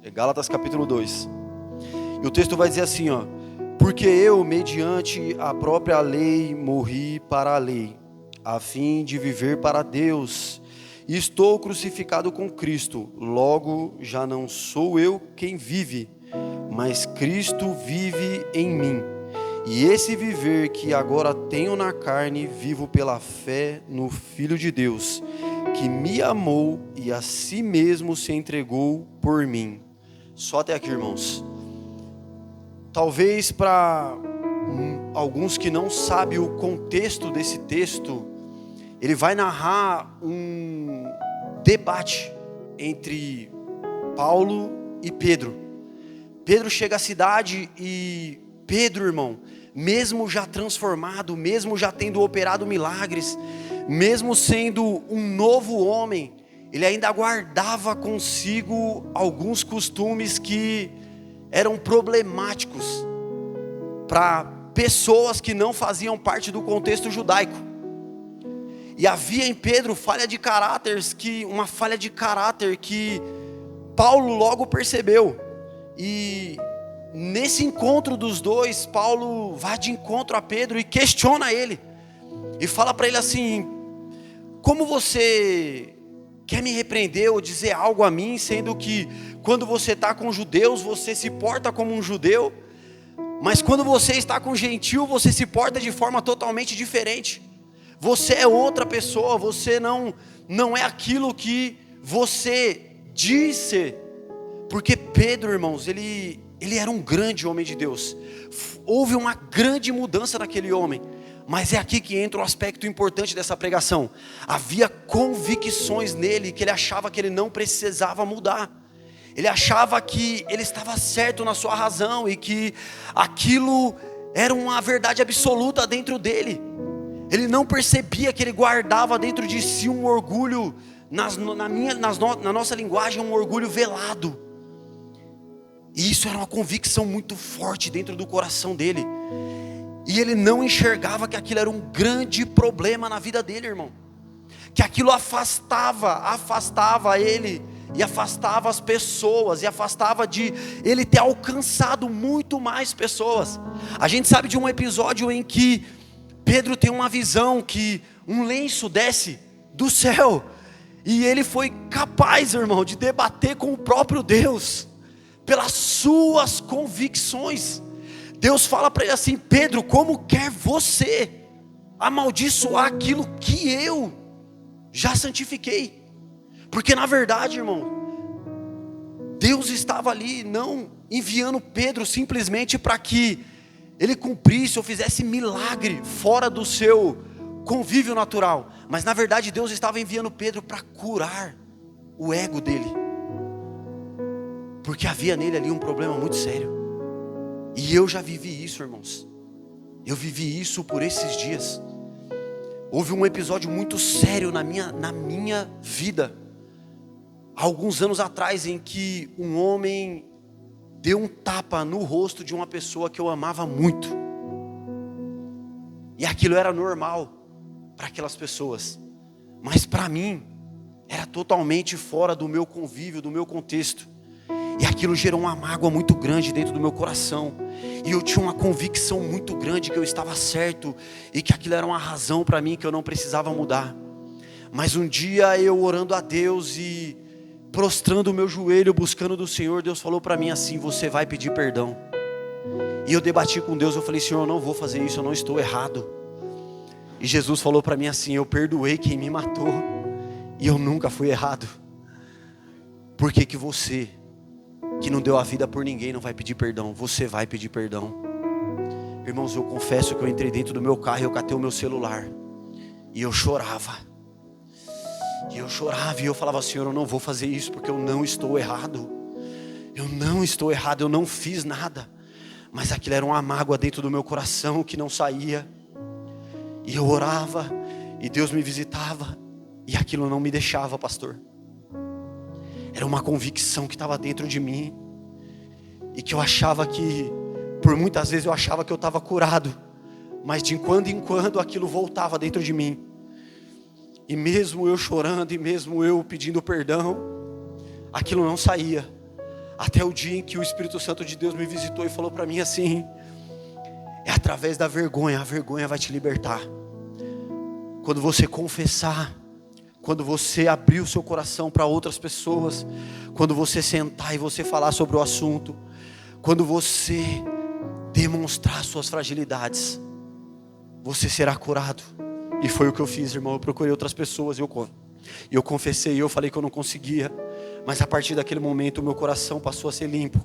É Gálatas capítulo 2. E o texto vai dizer assim, ó: porque eu, mediante a própria lei, morri para a lei, a fim de viver para Deus. E estou crucificado com Cristo. Logo, já não sou eu quem vive, mas Cristo vive em mim. E esse viver que agora tenho na carne, vivo pela fé no Filho de Deus, que me amou e a si mesmo se entregou por mim. Só até aqui, irmãos. Talvez para alguns que não sabem o contexto desse texto, ele vai narrar um debate entre Paulo e Pedro. Pedro chega à cidade e Pedro, irmão, mesmo já transformado, mesmo já tendo operado milagres, mesmo sendo um novo homem, ele ainda guardava consigo alguns costumes que eram problemáticos para pessoas que não faziam parte do contexto judaico. E havia em Pedro uma falha de caráter que Paulo logo percebeu. E nesse encontro dos dois, Paulo vai de encontro a Pedro e questiona ele. E fala para ele assim: como você quer me repreender ou dizer algo a mim, sendo que quando você está com judeus, você se porta como um judeu, mas quando você está com gentil, você se porta de forma totalmente diferente. Você é outra pessoa, você não é aquilo que você diz ser. Porque Pedro, irmãos, ele era um grande homem de Deus. Houve uma grande mudança naquele homem. Mas é aqui que entra o aspecto importante dessa pregação. Havia convicções nele que ele achava que ele não precisava mudar. Ele achava que ele estava certo na sua razão e que aquilo era uma verdade absoluta dentro dele. Ele não percebia que ele guardava dentro de si um orgulho, na nossa linguagem, um orgulho velado. E isso era uma convicção muito forte dentro do coração dele. E ele não enxergava que aquilo era um grande problema na vida dele, irmão. Que aquilo afastava ele, e afastava as pessoas, e afastava de ele ter alcançado muito mais pessoas. A gente sabe de um episódio em que Pedro tem uma visão que um lenço desce do céu, e ele foi capaz, irmão, de debater com o próprio Deus, pelas suas convicções. Deus fala para ele assim: Pedro, como quer você amaldiçoar aquilo que eu já santifiquei? Porque na verdade, irmão, Deus estava ali não enviando Pedro simplesmente para que ele cumprisse ou fizesse milagre fora do seu convívio natural, mas na verdade Deus estava enviando Pedro para curar o ego dele, porque havia nele ali um problema muito sério. E eu já vivi isso, irmãos. Eu vivi isso por esses dias. Houve um episódio muito sério na minha vida, há alguns anos atrás, em que um homem deu um tapa no rosto de uma pessoa que eu amava muito. E aquilo era normal para aquelas pessoas, mas para mim era totalmente fora do meu convívio, do meu contexto. E aquilo gerou uma mágoa muito grande dentro do meu coração. E eu tinha uma convicção muito grande que eu estava certo, e que aquilo era uma razão para mim que eu não precisava mudar. Mas um dia eu orando a Deus e prostrando o meu joelho, buscando do Senhor, Deus falou para mim assim: você vai pedir perdão. E eu debati com Deus, eu falei: Senhor, eu não vou fazer isso, eu não estou errado. E Jesus falou para mim assim: eu perdoei quem me matou, e eu nunca fui errado. Por que que você, que não deu a vida por ninguém, não vai pedir perdão? Você vai pedir perdão. Irmãos, eu confesso que eu entrei dentro do meu carro e eu catei o meu celular, e eu chorava. E eu falava: Senhor, eu não vou fazer isso, porque eu não estou errado. Eu não estou errado, eu não fiz nada. Mas aquilo era uma mágoa dentro do meu coração que não saía. E eu orava, e Deus me visitava, e aquilo não me deixava, pastor. Era uma convicção que estava dentro de mim, e que eu achava que, por muitas vezes eu achava que eu estava curado, mas de quando em quando aquilo voltava dentro de mim. E mesmo eu chorando, e mesmo eu pedindo perdão, aquilo não saía. Até o dia em que o Espírito Santo de Deus me visitou e falou para mim assim: é através da vergonha, a vergonha vai te libertar. Quando você confessar, quando você abrir o seu coração para outras pessoas, quando você sentar e você falar sobre o assunto, quando você demonstrar suas fragilidades, você será curado. E foi o que eu fiz, irmão. Eu procurei outras pessoas, eu confessei, eu falei que eu não conseguia, mas a partir daquele momento o meu coração passou a ser limpo,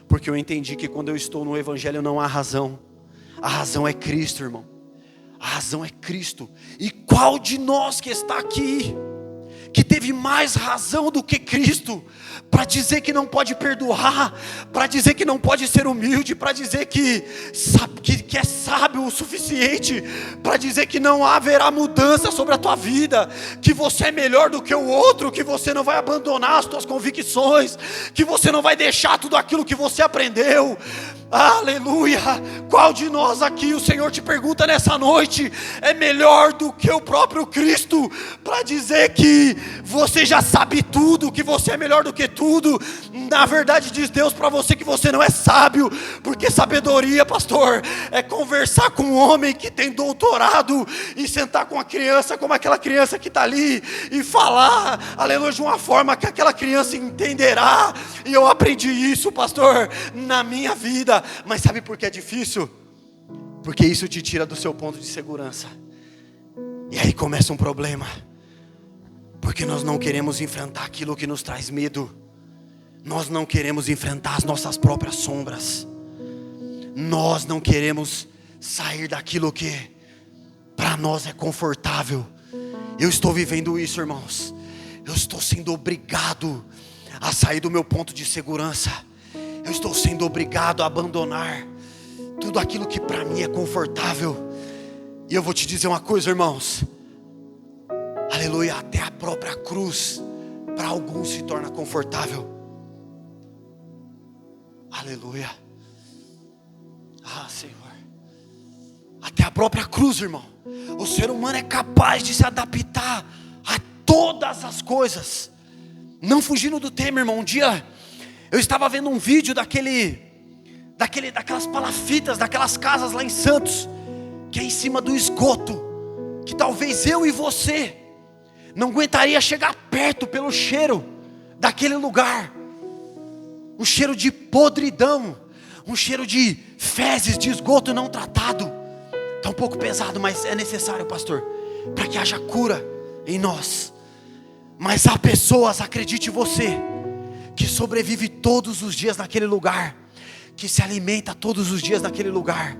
porque eu entendi que quando eu estou no Evangelho não há razão. A razão é Cristo, irmão. A razão é Cristo. E qual de nós que está aqui que teve mais razão do que Cristo para dizer que não pode perdoar, para dizer que não pode ser humilde, para dizer que é sábio o suficiente, para dizer que não haverá mudança sobre a tua vida, que você é melhor do que o outro, que você não vai abandonar as tuas convicções, que você não vai deixar tudo aquilo que você aprendeu. Aleluia! Qual de nós aqui, o Senhor te pergunta nessa noite, é melhor do que o próprio Cristo, para dizer que você já sabe tudo, que você é melhor do que tudo? Na verdade diz Deus para você que você não é sábio, porque sabedoria, pastor, é conversar com um homem que tem doutorado, e sentar com uma criança como aquela criança que está ali, e falar, aleluia, de uma forma que aquela criança entenderá. E eu aprendi isso, pastor, na minha vida. Mas sabe por que é difícil? Porque isso te tira do seu ponto de segurança. E aí começa um problema, porque nós não queremos enfrentar aquilo que nos traz medo. Nós não queremos enfrentar as nossas próprias sombras. Nós não queremos sair daquilo que para nós é confortável. Eu estou vivendo isso, irmãos. Eu estou sendo obrigado a sair do meu ponto de segurança. Eu estou sendo obrigado a abandonar tudo aquilo que para mim é confortável. E eu vou te dizer uma coisa, irmãos. Aleluia, até a própria cruz para alguns se torna confortável. Aleluia. Senhor. Até a própria cruz, irmão. O ser humano é capaz de se adaptar a todas as coisas. Não fugindo do tema, irmão. Um dia eu estava vendo um vídeo daquelas palafitas, daquelas casas lá em Santos, que é em cima do esgoto, que talvez eu e você não aguentaria chegar perto pelo cheiro daquele lugar. Um cheiro de podridão, um cheiro de fezes, de esgoto não tratado. Está um pouco pesado, mas é necessário, pastor, para que haja cura em nós. Mas há pessoas, acredite você, que sobrevive todos os dias naquele lugar, que se alimenta todos os dias naquele lugar,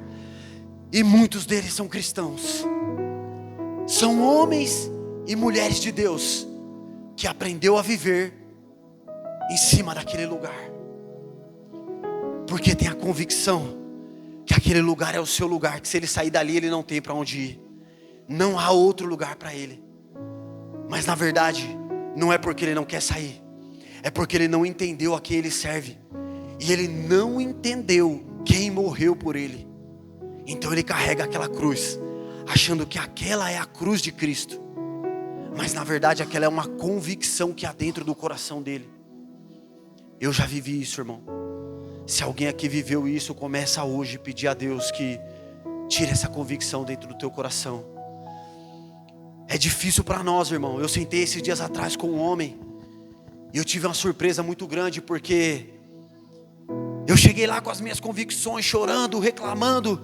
e muitos deles são cristãos, são homens e mulheres de Deus, que aprendeu a viver em cima daquele lugar, porque tem a convicção que aquele lugar é o seu lugar, que se ele sair dali ele não tem para onde ir, não há outro lugar para ele. Mas na verdade não é porque ele não quer sair, é porque ele não entendeu a quem ele serve, e ele não entendeu quem morreu por ele. Então ele carrega aquela cruz, achando que aquela é a cruz de Cristo, mas na verdade aquela é uma convicção que há dentro do coração dele. Eu já vivi isso, irmão. Se alguém aqui viveu isso, começa hoje a pedir a Deus que tire essa convicção dentro do teu coração. É difícil para nós, irmão. Eu sentei esses dias atrás com um homem, e eu tive uma surpresa muito grande, porque eu cheguei lá com as minhas convicções, chorando, reclamando.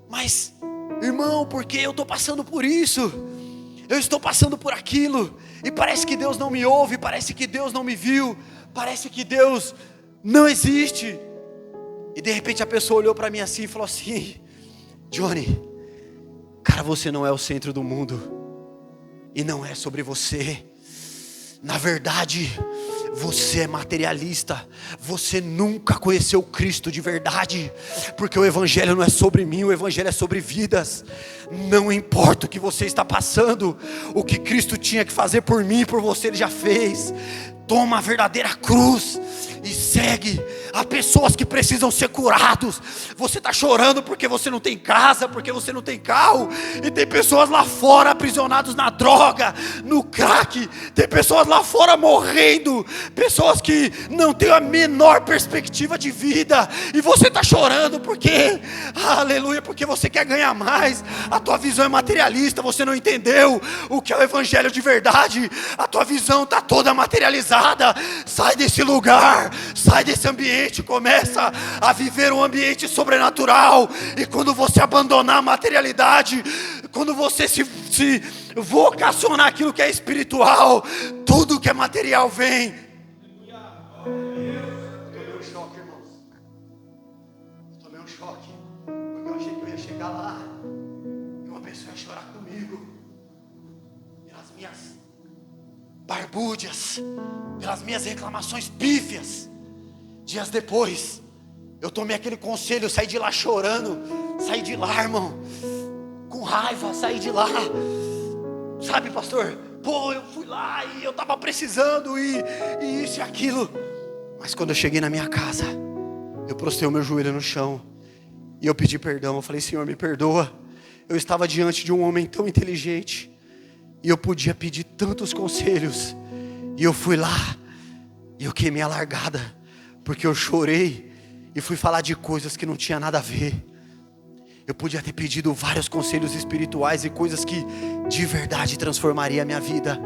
Mas, irmão, porque eu estou passando por isso, eu estou passando por aquilo, e parece que Deus não me ouve, parece que Deus não me viu, parece que Deus não existe. E de repente a pessoa olhou para mim assim e falou assim: Johnny, cara, você não é o centro do mundo, e não é sobre você. Na verdade, você é materialista. Você nunca conheceu Cristo de verdade, porque o Evangelho não é sobre mim, o Evangelho é sobre vidas. Não importa o que você está passando, o que Cristo tinha que fazer por mim e por você, Ele já fez. Toma a verdadeira cruz e segue. Há pessoas que precisam ser curados. Você está chorando porque você não tem casa, porque você não tem carro. E tem pessoas lá fora aprisionadas na droga, no crack. Tem pessoas lá fora morrendo. Pessoas que não têm a menor perspectiva de vida. E você está chorando porque, aleluia, porque você quer ganhar mais. A tua visão é materialista, você não entendeu o que é o evangelho de verdade. A tua visão está toda materializada. Sai desse lugar, sai desse ambiente, começa a viver um ambiente sobrenatural. E quando você abandonar a materialidade, quando você se vocacionar aquilo que é espiritual, tudo que é material vem. Tomei um choque, irmãos. Tomei um choque, porque eu achei que eu ia chegar lá e uma pessoa ia chorar comigo pelas minhas barbúdias, pelas minhas reclamações pífias. Dias depois, eu tomei aquele conselho, saí de lá chorando, saí de lá, irmão, com raiva, saí de lá, sabe, pastor? Pô, eu fui lá e eu estava precisando e isso e aquilo. Mas quando eu cheguei na minha casa, eu prostrei o meu joelho no chão e eu pedi perdão. Eu falei: Senhor, me perdoa. Eu estava diante de um homem tão inteligente e eu podia pedir tantos conselhos. E eu fui lá e eu queimei a largada, porque eu chorei e fui falar de coisas que não tinha nada a ver. Eu podia ter pedido vários conselhos espirituais e coisas que de verdade transformaria a minha vida.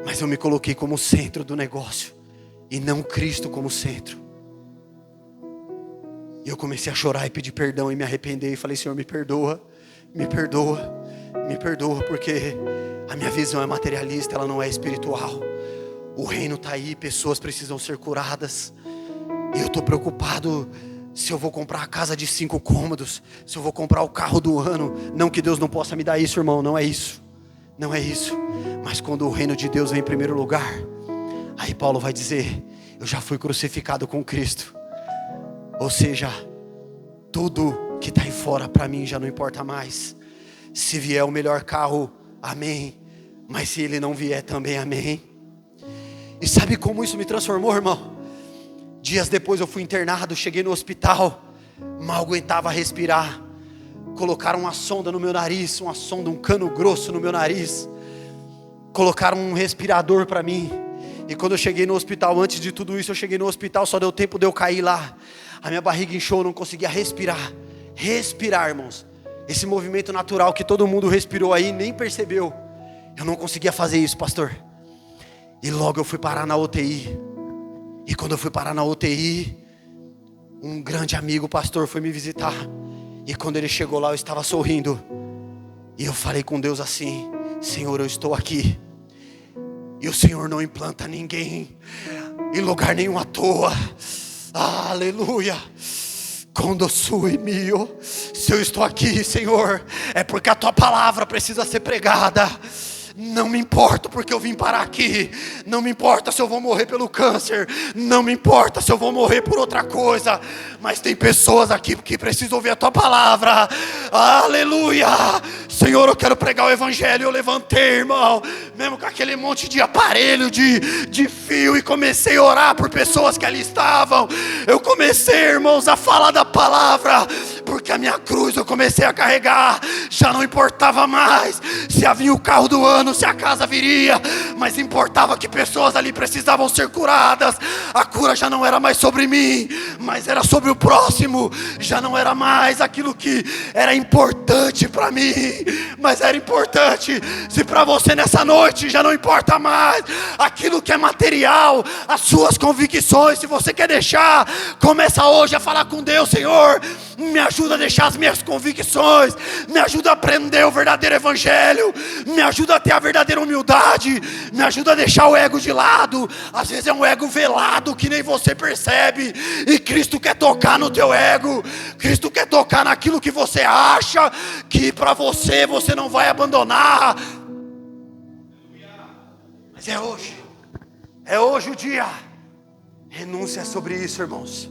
Mas eu me coloquei como centro do negócio e não Cristo como centro. E eu comecei a chorar e pedir perdão e me arrepender. E falei: Senhor, me perdoa, me perdoa, me perdoa, porque a minha visão é materialista, ela não é espiritual. O reino está aí, pessoas precisam ser curadas. E eu estou preocupado se eu vou comprar a casa de 5 cômodos, se eu vou comprar o carro do ano. Não que Deus não possa me dar isso, irmão, não é isso. Não é isso. Mas quando o reino de Deus vem em primeiro lugar, aí Paulo vai dizer: eu já fui crucificado com Cristo. Ou seja, tudo que está aí fora para mim já não importa mais. Se vier o melhor carro, amém. Mas se ele não vier também, amém. E sabe como isso me transformou, irmão? Dias depois eu fui internado, cheguei no hospital, mal aguentava respirar. Colocaram uma sonda no meu nariz, uma sonda, um cano grosso no meu nariz. Colocaram um respirador para mim. E quando eu cheguei no hospital, antes de tudo isso, eu cheguei no hospital, só deu tempo de eu cair lá. A minha barriga inchou, eu não conseguia respirar. Respirar, irmãos. Esse movimento natural que todo mundo respirou aí, nem percebeu. Eu não conseguia fazer isso, pastor. E logo eu fui parar na UTI. E quando eu fui parar na UTI, um grande amigo, pastor, foi me visitar. E quando ele chegou lá, eu estava sorrindo. E eu falei com Deus assim: Senhor, eu estou aqui. E o Senhor não implanta ninguém em lugar nenhum à toa. Aleluia. Quando sui mio, se eu estou aqui, Senhor, é porque a tua palavra precisa ser pregada. Não me importa porque eu vim parar aqui. Não me importa se eu vou morrer pelo câncer. Não me importa se eu vou morrer por outra coisa. Mas tem pessoas aqui que precisam ouvir a tua palavra. Aleluia. Senhor, eu quero pregar o evangelho. Eu levantei, irmão, mesmo com aquele monte de aparelho, de fio, e comecei a orar por pessoas que ali estavam. Eu comecei, irmãos, a falar da palavra, porque a minha cruz eu comecei a carregar. Já não importava mais se havia o carro do ano, se a casa viria, mas importava que pessoas ali precisavam ser curadas. A cura já não era mais sobre mim, mas era sobre o próximo. Já não era mais aquilo que era importante para mim, mas era importante. Se para você nessa noite já não importa mais aquilo que é material, as suas convicções, se você quer deixar, começa hoje a falar com Deus: Senhor, me ajuda a deixar as minhas convicções, me ajuda a aprender o verdadeiro evangelho, me ajuda a ter a verdadeira humildade, me ajuda a deixar o ego de lado. Às vezes é um ego velado que nem você percebe, e Cristo quer tocar no teu ego. Cristo quer tocar naquilo que você acha que para você não vai abandonar. Mas é hoje o dia. Renúncia sobre isso, irmãos.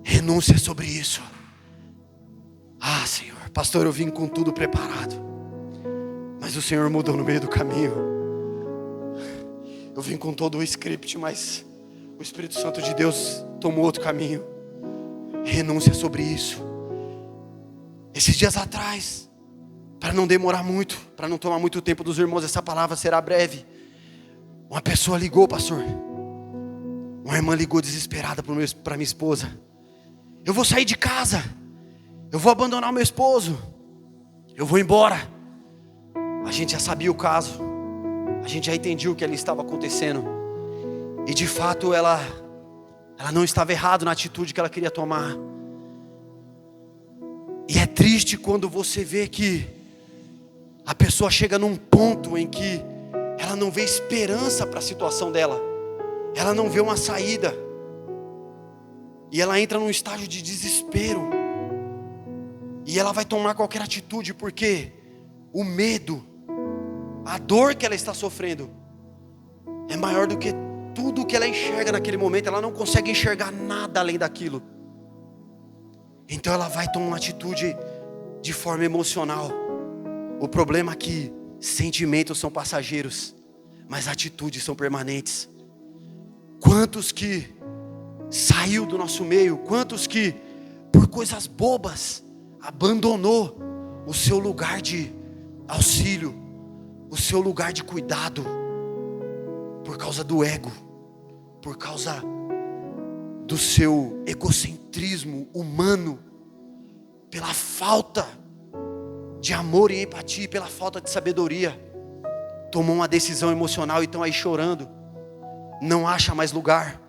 Renúncia sobre isso. Ah, Senhor, pastor, eu vim com tudo preparado, mas o Senhor mudou no meio do caminho. Eu vim com todo o script, mas o Espírito Santo de Deus tomou outro caminho. Renúncia sobre isso. Esses dias atrás, para não demorar muito, para não tomar muito tempo dos irmãos, essa palavra será breve. Uma pessoa ligou, pastor. Uma irmã ligou desesperada para minha esposa. Eu vou sair de casa. Eu vou abandonar o meu esposo. Eu vou embora. A gente já sabia o caso. A gente já entendia o que ali estava acontecendo. E de fato ela não estava errada na atitude que ela queria tomar. E é triste quando você vê que a pessoa chega num ponto em que ela não vê esperança para a situação dela. Ela não vê uma saída. E ela entra num estágio de desespero. E ela vai tomar qualquer atitude porque o medo, a dor que ela está sofrendo é maior do que tudo que ela enxerga naquele momento. Ela não consegue enxergar nada além daquilo. Então ela vai tomar uma atitude de forma emocional. O problema é que sentimentos são passageiros, mas atitudes são permanentes. Quantos que saiu do nosso meio, quantos que por coisas bobas abandonou o seu lugar de auxílio, o seu lugar de cuidado, por causa do ego, por causa do seu egocentrismo humano, pela falta de amor e empatia, pela falta de sabedoria, tomou uma decisão emocional e estão aí chorando, não acha mais lugar.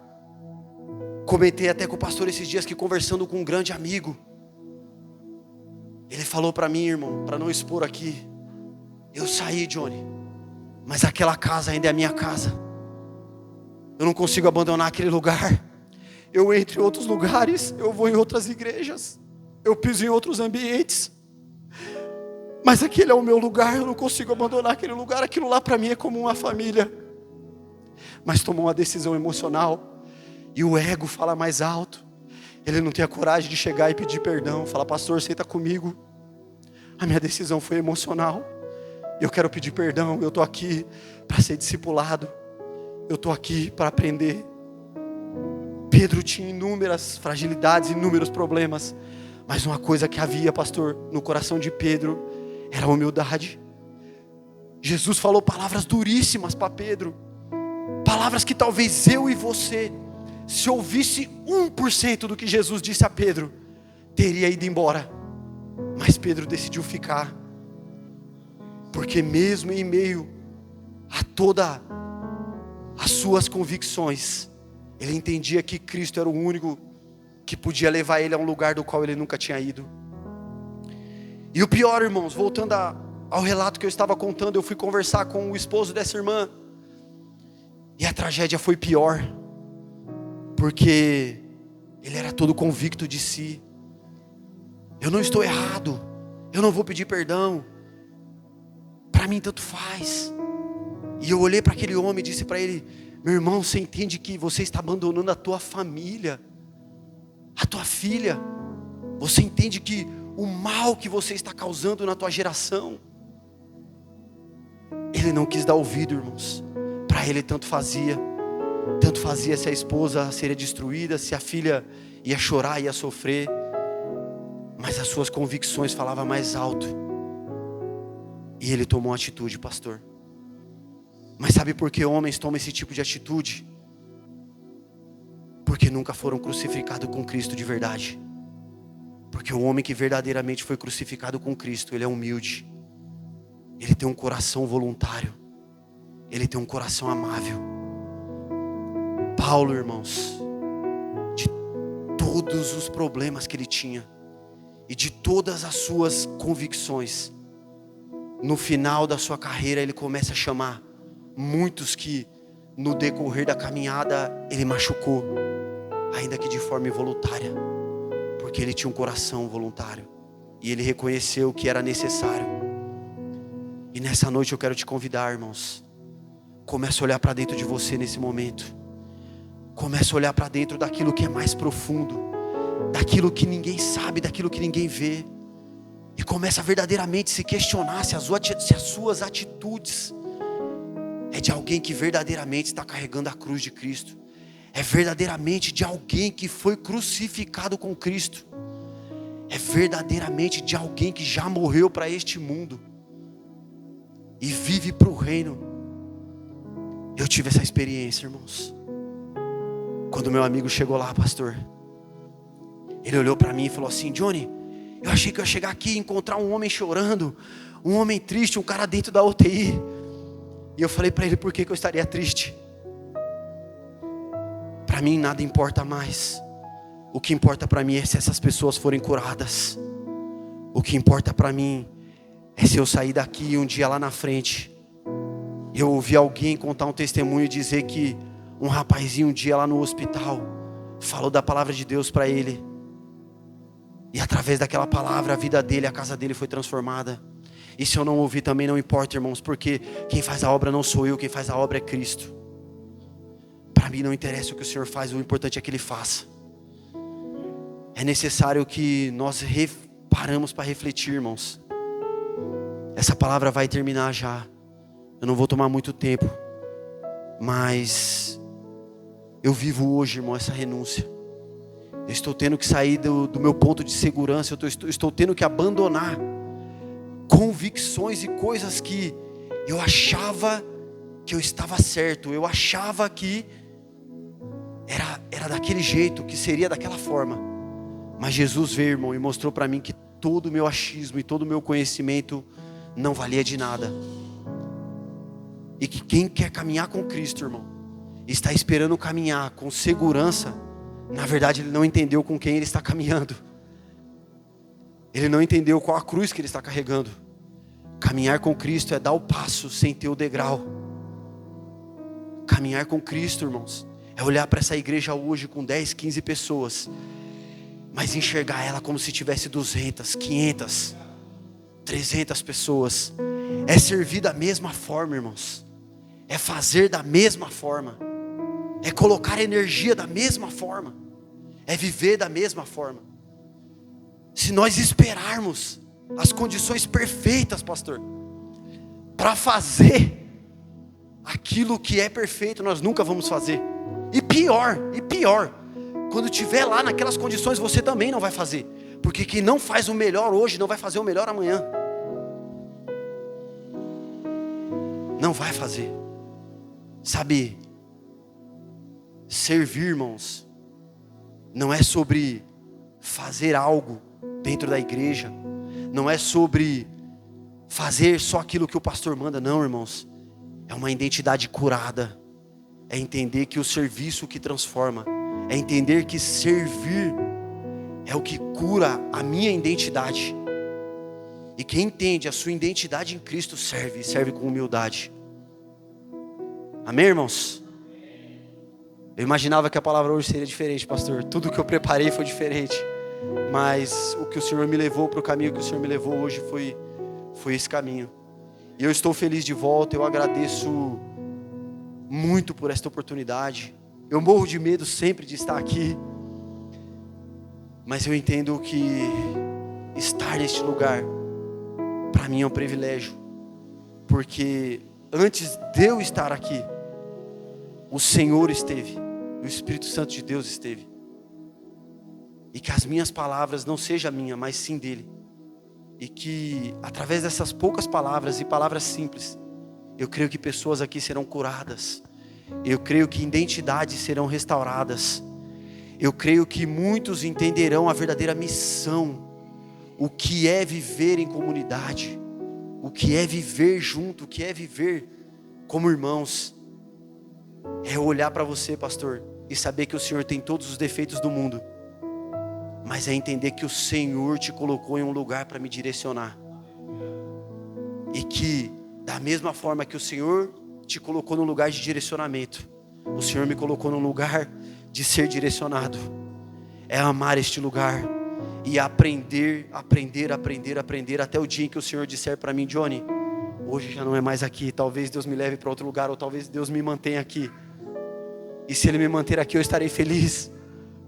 Comentei até com o pastor esses dias que, conversando com um grande amigo, ele falou para mim, irmão, para não expor aqui, eu saí, Johnny, mas aquela casa ainda é a minha casa. Eu não consigo abandonar aquele lugar. Eu entro em outros lugares, eu vou em outras igrejas, eu piso em outros ambientes, mas aquele é o meu lugar. Eu não consigo abandonar aquele lugar. Aquilo lá para mim é como uma família. Mas tomou uma decisão emocional e o ego fala mais alto. Ele não tem a coragem de chegar e pedir perdão. Fala, pastor, senta comigo. A minha decisão foi emocional. Eu quero pedir perdão. Eu estou aqui para ser discipulado. Eu estou aqui para aprender. Pedro tinha inúmeras fragilidades, inúmeros problemas. Mas uma coisa que havia, pastor, no coração de Pedro era a humildade. Jesus falou palavras duríssimas para Pedro. Palavras que talvez eu e você, se ouvisse 1% do que Jesus disse a Pedro, teria ido embora. Mas Pedro decidiu ficar. Porque mesmo em meio a todas as suas convicções, ele entendia que Cristo era o único que podia levar ele a um lugar do qual ele nunca tinha ido. E o pior, irmãos, voltando ao relato que eu estava contando, eu fui conversar com o esposo dessa irmã. E a tragédia foi pior, porque ele era todo convicto de si. Eu não estou errado, eu não vou pedir perdão, para mim tanto faz. E eu olhei para aquele homem e disse para ele, meu irmão, você entende que você está abandonando a tua família, a tua filha? Você entende que o mal que você está causando na tua geração? Ele não quis dar ouvido, irmãos. Para ele tanto fazia se a esposa seria destruída, se a filha ia chorar, ia sofrer. Mas as suas convicções falavam mais alto. E ele tomou uma atitude, pastor. Mas sabe por que homens tomam esse tipo de atitude? Porque nunca foram crucificados com Cristo de verdade. Porque o homem que verdadeiramente foi crucificado com Cristo, ele é humilde. Ele tem um coração voluntário. Ele tem um coração amável. Paulo, irmãos, de todos os problemas que ele tinha e de todas as suas convicções, no final da sua carreira ele começa a chamar muitos que no decorrer da caminhada ele machucou, ainda que de forma involuntária, porque ele tinha um coração voluntário e ele reconheceu que era necessário. E nessa noite eu quero te convidar, irmãos, comece a olhar para dentro de você nesse momento. Comece a olhar para dentro daquilo que é mais profundo, daquilo que ninguém sabe, daquilo que ninguém vê, e comece a verdadeiramente se questionar se as suas atitudes é de alguém que verdadeiramente está carregando a cruz de Cristo, é verdadeiramente de alguém que foi crucificado com Cristo. É verdadeiramente de alguém que já morreu para este mundo e vive para o reino. Eu tive essa experiência, irmãos. Quando meu amigo chegou lá, pastor, ele olhou para mim e falou assim: Johnny, eu achei que eu ia chegar aqui e encontrar um homem chorando, um homem triste, um cara dentro da UTI. E eu falei para ele por que eu estaria triste. Para mim nada importa mais. O que importa para mim é se essas pessoas forem curadas. O que importa para mim é se eu sair daqui um dia lá na frente, eu ouvi alguém contar um testemunho e dizer que um rapazinho um dia lá no hospital falou da palavra de Deus para ele. E através daquela palavra a vida dele, a casa dele foi transformada. E se eu não ouvir também não importa, irmãos, porque quem faz a obra não sou eu, quem faz a obra é Cristo. Para mim não interessa o que o Senhor faz, o importante é que Ele faça. É necessário que nós paramos para refletir, irmãos. Essa palavra vai terminar já. Eu não vou tomar muito tempo. Mas eu vivo hoje, irmão, essa renúncia. Eu estou tendo que sair do meu ponto de segurança. Eu estou tendo que abandonar convicções e coisas que eu achava que eu estava certo. Eu achava que era daquele jeito, que seria daquela forma. Mas Jesus veio, irmão, e mostrou para mim que todo o meu achismo e todo o meu conhecimento não valia de nada. E que quem quer caminhar com Cristo, irmão, está esperando caminhar com segurança, na verdade ele não entendeu com quem ele está caminhando. Ele não entendeu qual a cruz que ele está carregando. Caminhar com Cristo é dar o passo sem ter o degrau. Caminhar com Cristo, irmãos, é olhar para essa igreja hoje com 10, 15 pessoas, mas enxergar ela como se tivesse 200, 500, 300 pessoas. É servir da mesma forma, irmãos. É fazer da mesma forma. É colocar energia da mesma forma. É viver da mesma forma. Se nós esperarmos as condições perfeitas, pastor, para fazer aquilo que é perfeito, nós nunca vamos fazer. E pior, quando estiver lá naquelas condições, você também não vai fazer. Porque quem não faz o melhor hoje, não vai fazer o melhor amanhã. Não vai fazer. Sabe, servir, irmãos, não é sobre fazer algo dentro da igreja. Não é sobre fazer só aquilo que o pastor manda, não, irmãos. É uma identidade curada. É entender que o serviço que transforma. É entender que servir é o que cura a minha identidade. E quem entende a sua identidade em Cristo serve com humildade. Amém, irmãos? Eu imaginava que a palavra hoje seria diferente, pastor. Tudo que eu preparei foi diferente. Mas o que o Senhor me levou para o caminho que o Senhor me levou hoje foi esse caminho. E eu estou feliz de volta. Eu agradeço muito por esta oportunidade. Eu morro de medo sempre de estar aqui. Mas eu entendo que estar neste lugar, para mim é um privilégio. Porque antes de eu estar aqui, o Senhor esteve. O Espírito Santo de Deus esteve. E que as minhas palavras não sejam minhas, mas sim dele. E que através dessas poucas palavras e palavras simples, eu creio que pessoas aqui serão curadas. Eu creio que identidades serão restauradas. Eu creio que muitos entenderão a verdadeira missão. O que é viver em comunidade. O que é viver junto. O que é viver como irmãos. É olhar para você, pastor, e saber que o Senhor tem todos os defeitos do mundo. Mas é entender que o Senhor te colocou em um lugar para me direcionar. E que da mesma forma que o Senhor te colocou num lugar de direcionamento, o Senhor me colocou num lugar de ser direcionado. É amar este lugar e aprender até o dia em que o Senhor disser para mim: Johnny, hoje já não é mais aqui, talvez Deus me leve para outro lugar, ou talvez Deus me mantenha aqui. E se Ele me manter aqui, eu estarei feliz,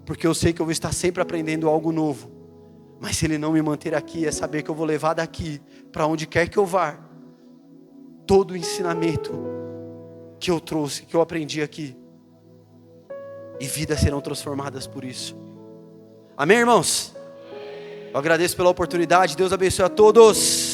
porque eu sei que eu vou estar sempre aprendendo algo novo. Mas se Ele não me manter aqui, é saber que eu vou levar daqui, para onde quer que eu vá, todo o ensinamento que eu trouxe, que eu aprendi aqui. e vidas serão transformadas por isso. Amém, irmãos? Eu agradeço pela oportunidade. Deus abençoe a todos.